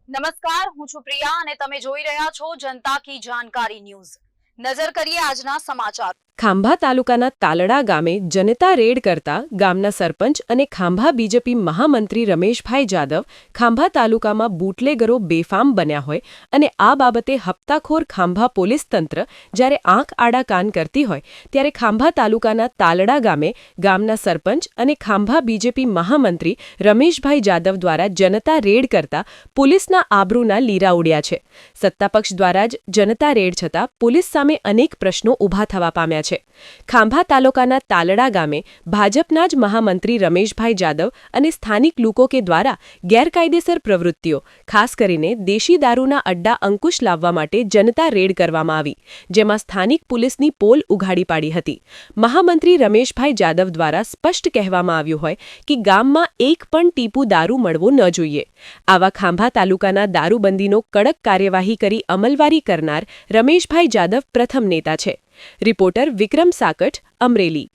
નમસ્કાર, હું છું પ્રિયા અને તમે જોઈ રહ્યા છો જનતા કી જાણકારી ન્યૂઝ। નજર કરીએ આજના સમાચાર। ખાંભા તાલુકાના તાલડા ગામે જનતા રેડ કરતા ગામના સરપંચ અને ખાંભા બીજેપી મહામંત્રી રમેશભાઈ જાદવ ખાંભા તાલુકામાં બુટલેગરો બેફામ બન્યા હોય અને આ બાબતે હપ્તાખોર ખાંભા પોલીસ તંત્ર જ્યારે આંખ આડા કાન કરતી હોય ત્યારે ખાંભા તાલુકાના તાલડા ગામે ગામના સરપંચ અને ખાંભા બીજેપી મહામંત્રી રમેશભાઈ જાદવ દ્વારા જનતા રેડ કરતા પોલીસના આબરૂના લીરા ઉડ્યા છે। સત્તાપક્ષ દ્વારા જ જનતા રેડ છતાં પોલીસ સામે અનેક પ્રશ્નો ઊભા થવા પામ્યા છે। ખાંભા તાલુકાના તાલડા ગામે ભાજપના જ મહામંત્રી રમેશભાઈ જાદવ અને સ્થાનિક લોકો કે દ્વારા ગેરકાયદેસર પ્રવૃત્તિઓ ખાસ કરીને દેશી દારૂના અડ્ડા અંકુશ લાવવા માટે જનતા રેડ કરવામાં આવી, જેમાં સ્થાનિક પોલીસની પોલ ઉઘાડી પાડી હતી। મહામંત્રી રમેશભાઈ જાદવ દ્વારા સ્પષ્ટ કહેવામાં આવ્યું હોય કે ગામમાં એક પણ ટીપું દારૂ મળવો ન જોઈએ। આવા ખાંભા તાલુકાના દારૂબંધીનો કડક કાર્યવાહી કરી અમલવારી કરનાર રમેશભાઈ જાદવ પ્રથમ નેતા છે। રિપોર્ટર વિક્રમ સાકટ, અમરેલી।